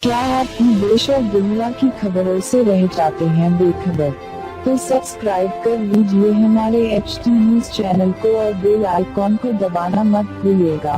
क्या आप देश और दुनिया की खबरों से रह जाते हैं बेखबर? तो सब्सक्राइब कर लीजिए हमारे HT न्यूज चैनल को और बेल आइकॉन को दबाना मत भूलिएगा।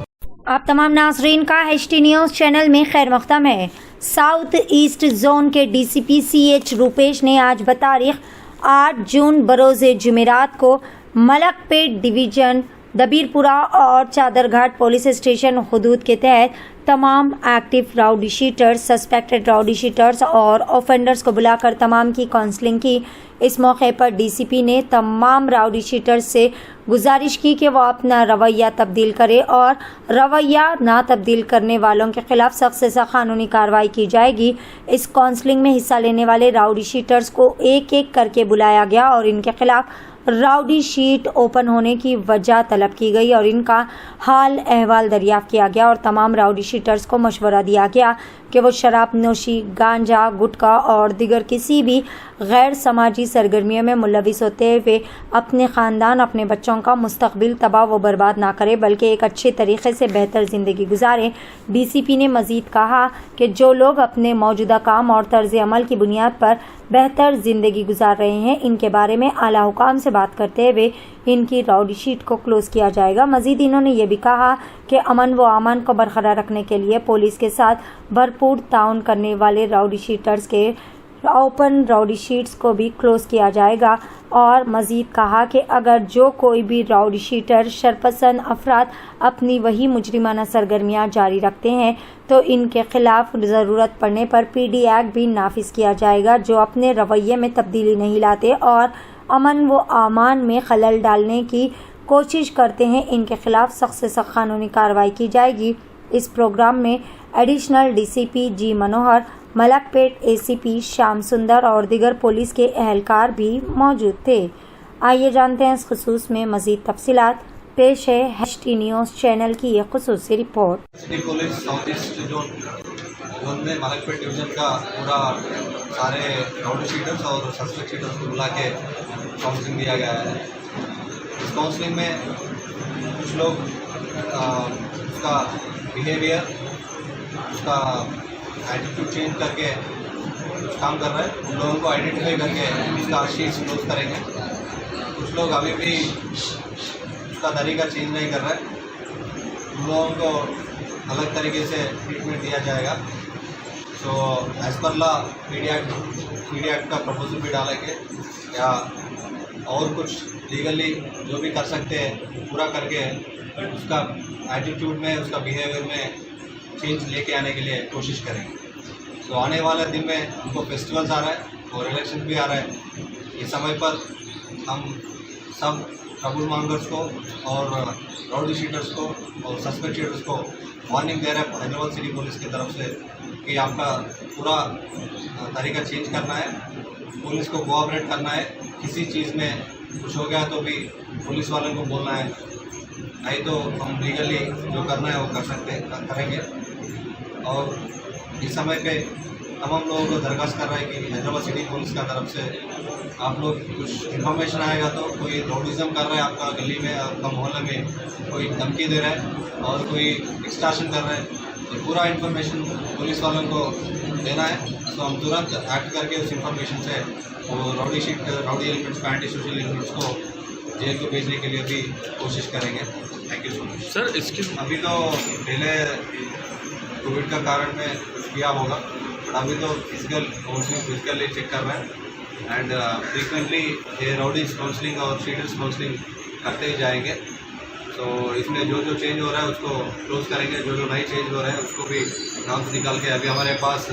आप तमाम नाजरीन का HT न्यूज चैनल में खैर मक़दम है। साउथ ईस्ट जोन के DCP CH रूपेश ने आज बतारीख 8 जून बरोज़े जुमेरात को मलकपेट डिवीजन दबीरपुरा और चादरघाट पुलिस स्टेशन हुदूद के तहत तमाम active rowdy sheeters, suspected rowdy sheeters और ऑफेंडर्स को बुलाकर तमाम की काउंसलिंग की। इस मौके पर DCP ने तमाम राउडी शीटर्स से गुजारिश की कि वो अपना रवैया तब्दील करें और रवैया ना तब्दील करने वालों के खिलाफ सख्त से सख्त कानूनी कार्रवाई की जाएगी। इस काउंसलिंग में हिस्सा लेने वाले राउडी शीटर्स को एक एक करके बुलाया गया और इनके खिलाफ राउडी शीट ओपन होने की वजह तलब की गई और इनका हाल अहवाल दरियाफ्त किया गया और तमाम राउडी शीटर्स को मशवरा दिया गया कि वो शराब नोशी, गांजा, गुटखा और दिगर किसी भी गैर समाजी सरगर्मियों में मुलविस होते हुए अपने ख़ानदान, अपने बच्चों का मुस्तकबिल तबाह व बर्बाद ना करें बल्कि एक अच्छे तरीके से बेहतर ज़िंदगी गुजारें। DCP ने मज़ीद कहा कि जो लोग अपने मौजूदा काम और तर्ज अमल की बुनियाद पर बेहतर ज़िंदगी गुजार रहे हैं, इनके बारे में आला हुकाम से बात करते हुए इनकी राउडी शीट को क्लोज़ किया जाएगा। मज़ीद इन्होंने ये भी कहा कि अमन व अमान को बरकरार रखने के लिए पुलिस के साथ भरपूर ताउन करने वाले राउडी शीटर्स के ओपन राउडी शीट्स को भी क्लोज़ किया जाएगा और मज़ीद कहा कि अगर जो कोई भी राउडी शीटर शरपसंद अफराद अपनी वही मुजरिमाना सरगर्मियाँ जारी रखते हैं तो इनके खिलाफ ज़रूरत पड़ने पर PD एक्ट भी नाफिज किया जाएगा। जो अपने रवैये में तब्दीली नहीं लाते और अमन व अमान में खलल डालने की कोशिश करते हैं, इनके खिलाफ सख्त से सख्त कानूनी कार्रवाई की जाएगी। इस प्रोग्राम में एडिशनल DCP G मनोहर, मलकपेट ACP श्याम सुंदर और दिगर पुलिस के अहलकार भी मौजूद थे। आइए जानते हैं इस खुसूस में मज़ीद तफसीलात। पेश है HT न्यूज़ चैनल की यह खुसूसी report. City police south east zone में मलकपेट डिवीजन का पूरा सारे राउडी शीटर्स और सस्पेक्ट शीटर्स को बुला के काउंसलिंग दिया गया है। इस काउंसलिंग में कुछ लोग उसका बिहेवियर, उसका एटीट्यूड चेंज करके कुछ काम कर रहे हैं, उन लोगों को आइडेंटिफाई करके उसका शीट्स क्लोज करेंगे। कुछ लोग अभी भी उसका तरीका चेंज नहीं कर रहे हैं, उन लोगों को अलग तरीके से ट्रीटमेंट दिया जाएगा। So as per law PD act का प्रपोजल भी डालेंगे या और कुछ लीगली जो भी कर सकते हैं पूरा करके उसका एटीट्यूड में, उसका बिहेवियर में चेंज लेके आने के लिए कोशिश करेंगे। तो आने वाले दिन में हमको फेस्टिवल्स आ रहा है और इलेक्शन भी आ रहा है। इस समय पर हम सब ट्रबल मॉन्गर्स को और राउडी शीटर्स को और सस्पेक्ट शीटर्स को वार्निंग दे रहे हैं हैदराबाद सिटी पुलिस की तरफ से कि आपका पूरा तरीका चेंज करना है, पुलिस को कोऑपरेट करना है। किसी चीज़ में कुछ हो गया तो भी पुलिस वालों को बोलना है, नहीं तो हम लीगली जो करना है वो करेंगे। और इस समय पे तमाम लोगों को दरख्वास्त कर रहा है कि हैदराबाद सिटी पुलिस का तरफ से आप लोग कुछ इन्फॉर्मेशन आएगा तो कोई राउडिज़म कर रहा है आपका गली में, आपका मोहल्ले में कोई धमकी दे रहा है और कोई एक्सटॉर्शन कर रहा है, तो पूरा इन्फॉर्मेशन पुलिस वालों को देना है। तो हम तुरंत एक्ट करके उस इन्फॉर्मेशन से वो राउडी एलिमेंट्स को, एंटी सोशल एलिमेंट्स को जेल को भेजने के लिए भी कोशिश करेंगे। Thank you so much sir. इसकी अभी तो पहले कोविड का कारण में कुछ किया होगा, बट अभी तो फिजिकली चेक कर रहे हैं एंड फ्रीक्वेंटली ये राउडीज काउंसलिंग और शीटर्स काउंसलिंग करते ही जाएंगे। तो इसमें जो जो चेंज हो रहा है उसको क्लोज करेंगे, जो जो नहीं चेंज हो रहा है उसको भी नाम्स निकाल के अभी हमारे पास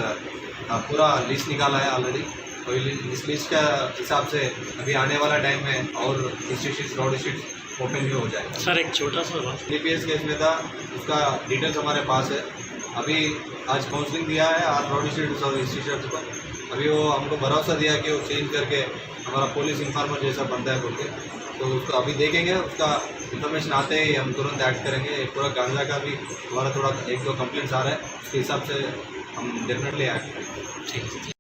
पूरा लिस्ट निकाला है ऑलरेडी। तो इस लिस्ट का हिसाब से अभी आने वाला टाइम में और इंस्टीट्यूट राउडी शीट ओपन भी हो जाएगा। सर एक छोटा सा DPS केस में था, उसका डिटेल्स हमारे पास है। अभी आज काउंसलिंग दिया है आर राउडी शीटर्स और इंस्टीट्यूट को। अभी वो हमको भरोसा दिया कि वो चेंज करके हमारा पुलिस इन्फॉर्मर जैसा बनता है बोल के, तो उसको अभी देखेंगे। उसका इन्फॉर्मेशन आते ही हम तुरंत एक्ट करेंगे। पूरा गांजा का भी हमारा थोड़ा 1-2 कंप्लेंट्स आ रहा है, उसके हिसाब से हम डेफिनेटली एक्ट करेंगे। ठीक है।